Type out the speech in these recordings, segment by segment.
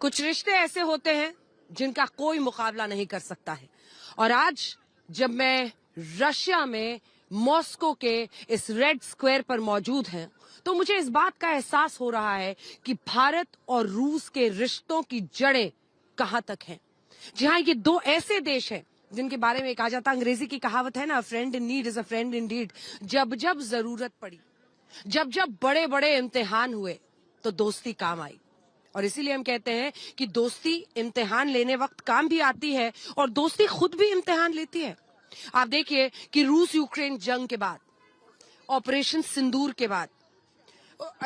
कुछ रिश्ते ऐसे होते हैं जिनका कोई मुकाबला नहीं कर सकता है। और आज जब मैं रशिया में मॉस्को के इस रेड स्क्वायर पर मौजूद हैं, तो मुझे इस बात का एहसास हो रहा है कि भारत और रूस के रिश्तों की जड़ें कहां तक हैं। जहां ये दो ऐसे देश हैं जिनके बारे में कहा जाता, अंग्रेजी की कहावत है ना, friend in need is a friend in deed. जब जब जरूरत पड़ी, जब जब बड़े बड़े इम्तिहान हुए, तो दोस्ती काम आई। और इसीलिए हम कहते हैं कि दोस्ती इम्तिहान लेने वक्त काम भी आती है और दोस्ती खुद भी इम्तिहान लेती है। आप देखिए कि रूस यूक्रेन जंग के बाद, ऑपरेशन सिंदूर के बाद,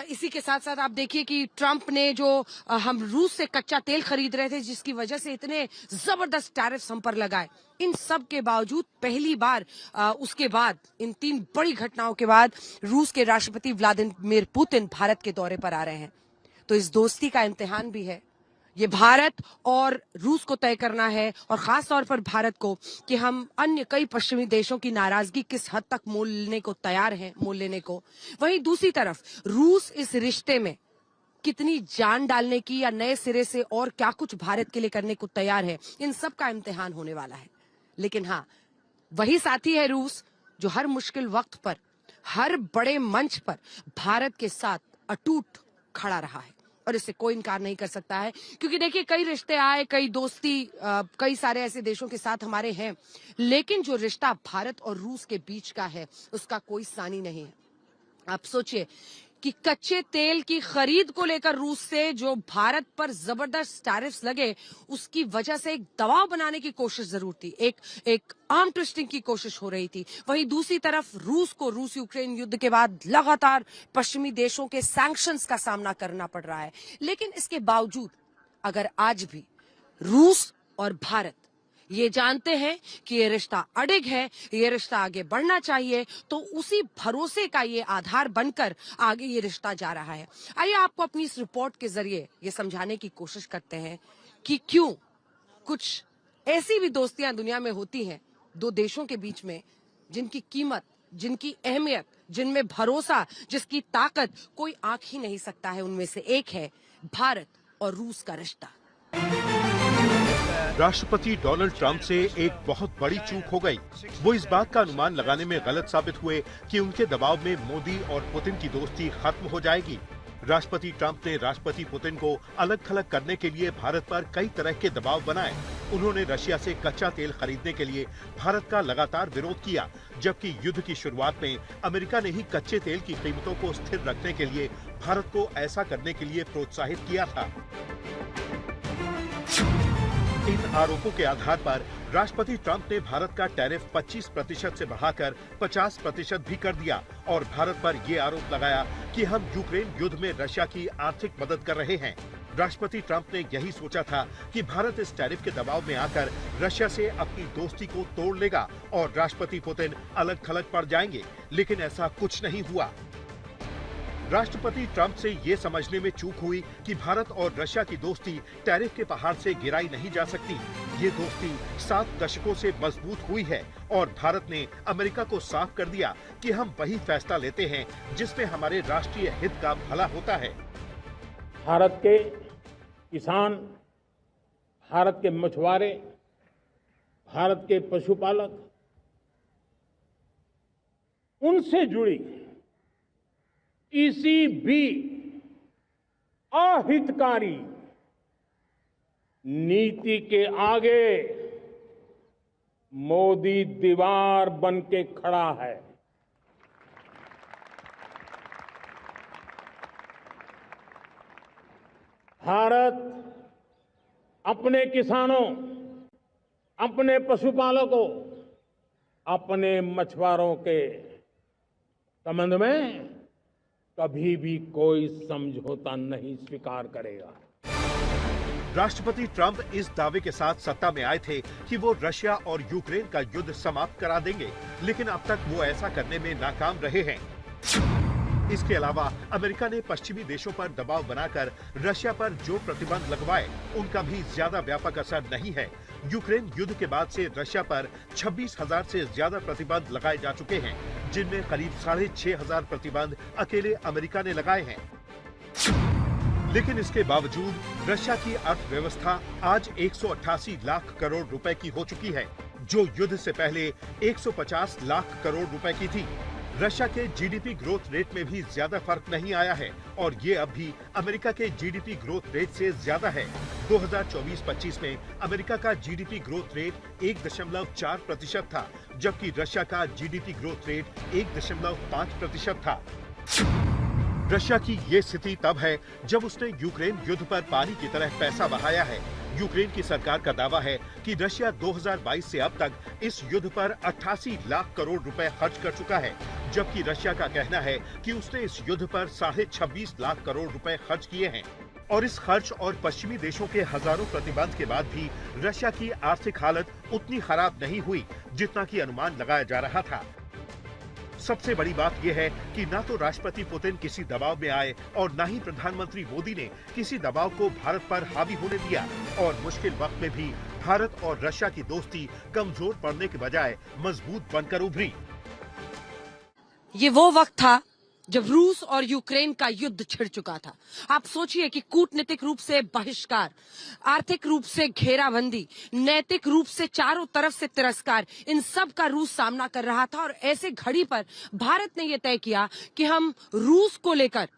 इसी के साथ साथ आप देखिए कि ट्रंप ने जो हम रूस से कच्चा तेल खरीद रहे थे, जिसकी वजह से इतने जबरदस्त टैरिफ्स हम पर लगाए, इन सब के बावजूद पहली बार उसके बाद, इन 3 बड़ी घटनाओं के बाद, रूस के राष्ट्रपति व्लादिमीर पुतिन भारत के दौरे पर आ रहे हैं। तो इस दोस्ती का इम्तिहान भी है। ये भारत और रूस को तय करना है, और खास तौर पर भारत को, कि हम अन्य कई पश्चिमी देशों की नाराजगी किस हद तक मोल लेने को तैयार हैं, मोल लेने को। वहीं दूसरी तरफ रूस इस रिश्ते में कितनी जान डालने की या नए सिरे से और क्या कुछ भारत के लिए करने को तैयार है, इन सब का इम्तिहान होने वाला है। लेकिन हाँ, वही साथी है रूस जो हर मुश्किल वक्त पर, हर बड़े मंच पर भारत के साथ अटूट खड़ा रहा है, और इससे कोई इनकार नहीं कर सकता है। क्योंकि देखिए, कई रिश्ते आए, कई दोस्ती कई सारे ऐसे देशों के साथ हमारे हैं, लेकिन जो रिश्ता भारत और रूस के बीच का है, उसका कोई सानी नहीं है। आप सोचिए कि कच्चे तेल की खरीद को लेकर रूस से जो भारत पर जबरदस्त टैरिफ्स लगे, उसकी वजह से एक दबाव बनाने की कोशिश जरूर थी, एक आर्म ट्विस्टिंग की कोशिश हो रही थी। वहीं दूसरी तरफ रूस को रूस यूक्रेन युद्ध के बाद लगातार पश्चिमी देशों के सैंक्शंस का सामना करना पड़ रहा है। लेकिन इसके बावजूद अगर आज भी रूस और भारत ये जानते हैं कि ये रिश्ता अडिग है, ये रिश्ता आगे बढ़ना चाहिए, तो उसी भरोसे का ये आधार बनकर आगे ये रिश्ता जा रहा है। आइए आपको अपनी इस रिपोर्ट के जरिए ये समझाने की कोशिश करते हैं कि क्यों कुछ ऐसी भी दोस्तियां दुनिया में होती हैं दो देशों के बीच में, जिनकी कीमत, जिनकी अहमियत, जिनमें भरोसा, जिसकी ताकत कोई आंक ही नहीं सकता है। उनमें से एक है भारत और रूस का रिश्ता। राष्ट्रपति डोनाल्ड ट्रंप से एक बहुत बड़ी चूक हो गई। वो इस बात का अनुमान लगाने में गलत साबित हुए कि उनके दबाव में मोदी और पुतिन की दोस्ती खत्म हो जाएगी। राष्ट्रपति ट्रंप ने राष्ट्रपति पुतिन को अलग थलग करने के लिए भारत पर कई तरह के दबाव बनाए। उन्होंने रशिया से कच्चा तेल खरीदने के लिए भारत का लगातार विरोध किया, जबकि युद्ध की शुरुआत में अमेरिका ने ही कच्चे तेल की कीमतों को स्थिर रखने के लिए भारत को ऐसा करने के लिए प्रोत्साहित किया था। इन आरोपों के आधार पर राष्ट्रपति ट्रंप ने भारत का टैरिफ 25% से बढ़ाकर 50% भी कर दिया और भारत पर ये आरोप लगाया कि हम यूक्रेन युद्ध में रशिया की आर्थिक मदद कर रहे हैं। राष्ट्रपति ट्रंप ने यही सोचा था कि भारत इस टैरिफ के दबाव में आकर रशिया से अपनी दोस्ती को तोड़ लेगा और राष्ट्रपति पुतिन अलग थलग पड़ जाएंगे, लेकिन ऐसा कुछ नहीं हुआ। राष्ट्रपति ट्रंप से ये समझने में चूक हुई कि भारत और रशिया की दोस्ती टैरिफ के पहाड़ से गिराई नहीं जा सकती। ये दोस्ती 7 दशकों से मजबूत हुई है और भारत ने अमेरिका को साफ कर दिया कि हम वही फैसला लेते हैं जिसमें हमारे राष्ट्रीय हित का भला होता है। भारत के किसान, भारत के मछुआरे, भारत के पशुपालक, उनसे जुड़ी किसी भी अहितकारी नीति के आगे मोदी दीवार बन के खड़ा है। भारत अपने किसानों, अपने पशुपालकों, अपने मछुआरों के संबंध में कभी भी कोई समझौता नहीं स्वीकार करेगा। राष्ट्रपति ट्रंप इस दावे के साथ सत्ता में आए थे कि वो रशिया और यूक्रेन का युद्ध समाप्त करा देंगे, लेकिन अब तक वो ऐसा करने में नाकाम रहे हैं। इसके अलावा अमेरिका ने पश्चिमी देशों पर दबाव बनाकर रशिया पर जो प्रतिबंध लगवाए, उनका भी ज्यादा व्यापक असर नहीं है। यूक्रेन युद्ध के बाद से रशिया पर 26,000 से ज्यादा प्रतिबंध लगाए जा चुके हैं, जिनमें करीब 6,500 प्रतिबंध अकेले अमेरिका ने लगाए हैं। लेकिन इसके बावजूद रशिया की अर्थव्यवस्था आज 188 लाख करोड़ रुपए की हो चुकी है, जो युद्ध से पहले 150 लाख करोड़ रुपए की थी। रशिया के जीडीपी ग्रोथ रेट में भी ज्यादा फर्क नहीं आया है और ये अब भी अमेरिका के जीडीपी ग्रोथ रेट से ज्यादा है। 2024-25 में अमेरिका का जीडीपी ग्रोथ रेट 1.4% था, जबकि रशिया का जीडीपी ग्रोथ रेट 1.5% था। रशिया की ये स्थिति तब है जब उसने यूक्रेन युद्ध पर पानी की तरह पैसा बहाया है। यूक्रेन की सरकार का दावा है कि रशिया 2022 से अब तक इस युद्ध पर 88 लाख करोड़ रुपए खर्च कर चुका है, जबकि रशिया का कहना है कि उसने इस युद्ध पर 26.5 लाख करोड़ रुपए खर्च किए हैं। और इस खर्च और पश्चिमी देशों के हजारों प्रतिबंध के बाद भी रशिया की आर्थिक हालत उतनी खराब नहीं हुई जितना कि अनुमान लगाया जा रहा था। सबसे बड़ी बात यह है कि ना तो राष्ट्रपति पुतिन किसी दबाव में आए और न ही प्रधानमंत्री मोदी ने किसी दबाव को भारत पर हावी होने दिया और मुश्किल वक्त में भी भारत और रशिया की दोस्ती कमजोर पड़ने के बजाय मजबूत बनकर उभरी। ये वो वक्त था जब रूस और यूक्रेन का युद्ध छिड़ चुका था। आप सोचिए कि कूटनीतिक रूप से बहिष्कार, आर्थिक रूप से घेराबंदी, नैतिक रूप से चारों तरफ से तिरस्कार, इन सब का रूस सामना कर रहा था और ऐसे घड़ी पर भारत ने यह तय किया कि हम रूस को लेकर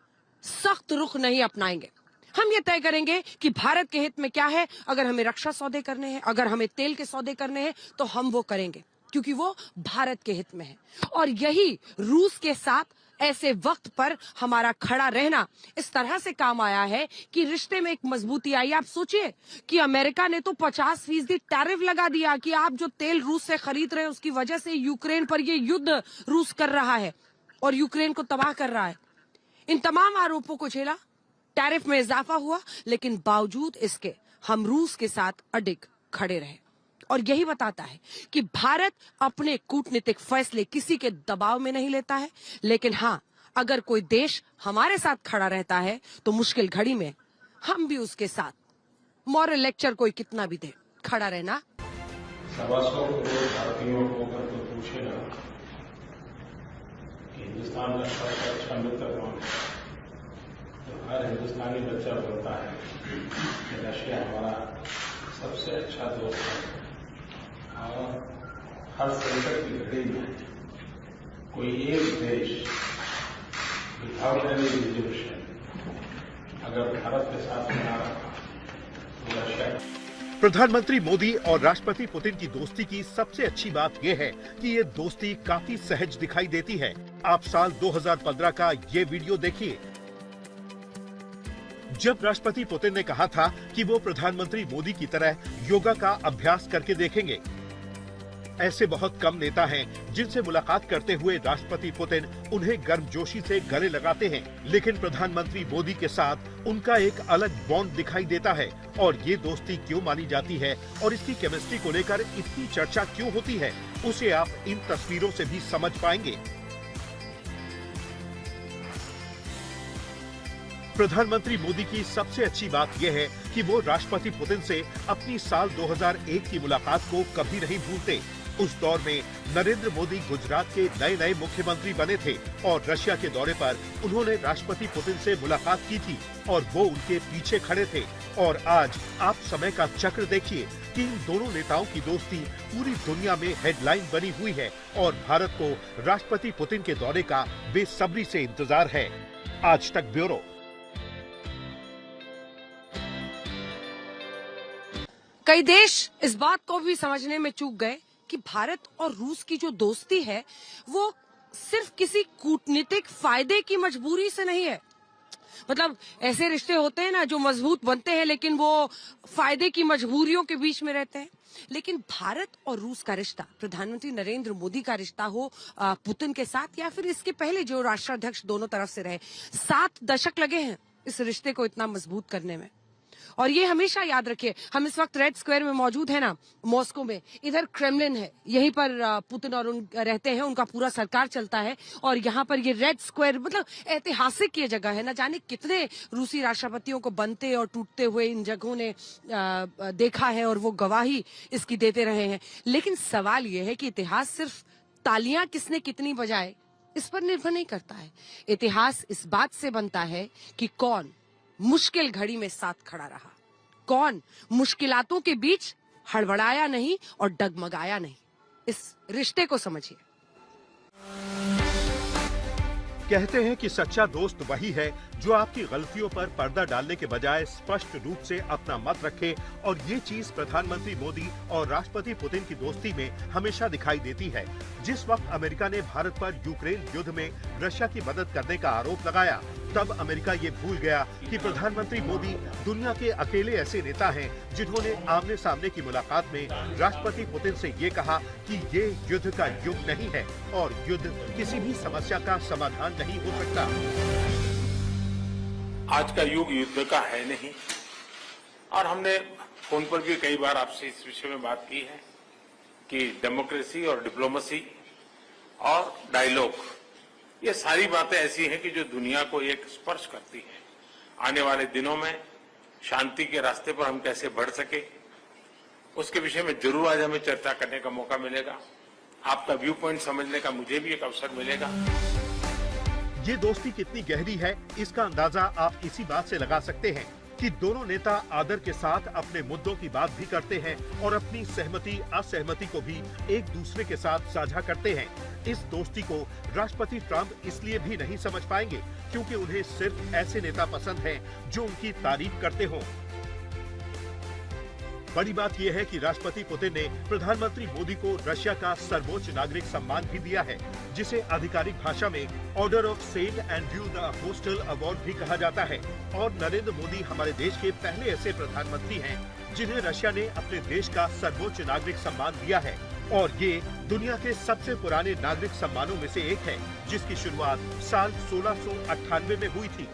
सख्त रुख नहीं अपनाएंगे। हम ये तय करेंगे कि भारत के हित में क्या है। अगर हमें रक्षा सौदे करने हैं, अगर हमें तेल के सौदे करने हैं, तो हम वो करेंगे क्योंकि वो भारत के हित में है। और यही रूस के साथ ऐसे वक्त पर हमारा खड़ा रहना इस तरह से काम आया है कि रिश्ते में एक मजबूती आई। आप सोचिए कि अमेरिका ने तो 50% टैरिफ लगा दिया कि आप जो तेल रूस से खरीद रहे हैं उसकी वजह से यूक्रेन पर ये युद्ध रूस कर रहा है और यूक्रेन को तबाह कर रहा है। इन तमाम आरोपों को झेला, टैरिफ में इजाफा हुआ, लेकिन बावजूद इसके हम रूस के साथ अडिग खड़े रहे। और यही बताता है कि भारत अपने कूटनीतिक फैसले किसी के दबाव में नहीं लेता है, लेकिन हाँ, अगर कोई देश हमारे साथ खड़ा रहता है तो मुश्किल घड़ी में हम भी उसके साथ, मॉरल लेक्चर कोई कितना भी दे, खड़ा रहना। 125 करोड़ भारतीयों को अगर कोई पूछेगा कि हिंदुस्तान का सबसे अच्छा मित्र कौन है, तो हर हिंदुस्तानी बच्चा बोलता है कि रशिया हमारा सबसे अच्छा दोस्त है। और हर संकट की घड़ी में कोई एक देश विदाउट एनी रिजर्वेशन अगर भारत के साथ बना रहा तो रशिया। प्रधानमंत्री मोदी और राष्ट्रपति पुतिन की दोस्ती की सबसे अच्छी बात यह है कि ये दोस्ती काफी सहज दिखाई देती है। आप साल 2015 का ये वीडियो देखिए, जब राष्ट्रपति पुतिन ने कहा था कि वो प्रधानमंत्री मोदी की तरह योगा का अभ्यास करके देखेंगे। ऐसे बहुत कम नेता हैं जिनसे मुलाकात करते हुए राष्ट्रपति पुतिन उन्हें गर्मजोशी से गले लगाते हैं, लेकिन प्रधानमंत्री मोदी के साथ उनका एक अलग बॉन्ड दिखाई देता है। और ये दोस्ती क्यों मानी जाती है और इसकी केमिस्ट्री को लेकर इतनी चर्चा क्यों होती है, उसे आप इन तस्वीरों से भी समझ पाएंगे। प्रधानमंत्री मोदी की सबसे अच्छी बात यह है कि वो राष्ट्रपति पुतिन से अपनी साल 2001 की मुलाकात को कभी नहीं भूलते। उस दौर में नरेंद्र मोदी गुजरात के नए मुख्यमंत्री बने थे और रशिया के दौरे पर उन्होंने राष्ट्रपति पुतिन से मुलाकात की थी और वो उनके पीछे खड़े थे। और आज आप समय का चक्र देखिए कि इन दोनों नेताओं की दोस्ती पूरी दुनिया में हेडलाइन बनी हुई है और भारत को राष्ट्रपति पुतिन के दौरे का बेसब्री से इंतजार है। आज तक ब्यूरो। कई देश इस बात को भी समझने में चूक गए कि भारत और रूस की जो दोस्ती है वो सिर्फ किसी कूटनीतिक फायदे की मजबूरी से नहीं है। मतलब ऐसे रिश्ते होते हैं ना जो मजबूत बनते हैं लेकिन वो फायदे की मजबूरियों के बीच में रहते हैं। लेकिन भारत और रूस का रिश्ता, प्रधानमंत्री नरेंद्र मोदी का रिश्ता हो पुतिन के साथ या फिर इसके पहले जो राष्ट्राध्यक्ष दोनों तरफ से रहे, 7 दशक लगे हैं इस रिश्ते को इतना मजबूत करने में। और ये हमेशा याद रखिए, हम इस वक्त रेड स्क्वायर में मौजूद है ना, मॉस्को में, इधर क्रेमलिन है, यहीं पर पुतिन और रहते हैं, उनका पूरा सरकार चलता है। और यहाँ पर ये रेड स्क्वायर मतलब ऐतिहासिक ये जगह है। ना जाने कितने रूसी राष्ट्रपतियों को बनते और टूटते हुए इन जगहों ने देखा है और वो गवाही इसकी देते रहे हैं। लेकिन सवाल ये है कि इतिहास सिर्फ तालियां किसने कितनी बजाए इस पर निर्भर नहीं करता है। इतिहास इस बात से बनता है कि कौन मुश्किल घड़ी में साथ खड़ा रहा? कौन मुश्किलातों के बीच हड़बड़ाया नहीं और डगमगाया नहीं? इस रिश्ते को समझिए। कहते हैं कि सच्चा दोस्त वही है जो आपकी गलतियों पर पर्दा डालने के बजाय स्पष्ट रूप से अपना मत रखे, और ये चीज प्रधानमंत्री मोदी और राष्ट्रपति पुतिन की दोस्ती में हमेशा दिखाई देती है। जिस वक्त अमेरिका ने भारत पर यूक्रेन युद्ध में रशिया की मदद करने का आरोप लगाया, तब अमेरिका ये भूल गया कि प्रधानमंत्री मोदी दुनिया के अकेले ऐसे नेता हैं जिन्होंने आमने सामने की मुलाकात में राष्ट्रपति पुतिन से ये कहा कि ये युद्ध का युग नहीं है और युद्ध किसी भी समस्या का समाधान नहीं हो सकता। आज का युग युद्ध का है नहीं, और हमने फोन पर भी कई बार आपसे इस विषय में बात की है कि डेमोक्रेसी और डिप्लोमेसी और डायलॉग, ये सारी बातें ऐसी हैं कि जो दुनिया को एक स्पर्श करती है। आने वाले दिनों में शांति के रास्ते पर हम कैसे बढ़ सके, उसके विषय में जरूर आज हमें चर्चा करने का मौका मिलेगा। आपका व्यू पॉइंट समझने का मुझे भी एक अवसर मिलेगा। ये दोस्ती कितनी गहरी है, इसका अंदाजा आप इसी बात से लगा सकते हैं कि दोनों नेता आदर के साथ अपने मुद्दों की बात भी करते हैं और अपनी सहमति असहमति को भी एक दूसरे के साथ साझा करते हैं। इस दोस्ती को राष्ट्रपति ट्रंप इसलिए भी नहीं समझ पाएंगे क्योंकि उन्हें सिर्फ ऐसे नेता पसंद हैं जो उनकी तारीफ करते हों। बड़ी बात यह है कि राष्ट्रपति पुतिन ने प्रधानमंत्री मोदी को रशिया का सर्वोच्च नागरिक सम्मान भी दिया है, जिसे आधिकारिक भाषा में order of saint Andrew the apostle award भी कहा जाता है। और नरेंद्र मोदी हमारे देश के पहले ऐसे प्रधानमंत्री हैं जिन्हें रशिया ने अपने देश का सर्वोच्च नागरिक सम्मान दिया है, और ये दुनिया के सबसे पुराने नागरिक सम्मानों में से एक है, जिसकी शुरुआत साल 1698 में हुई थी।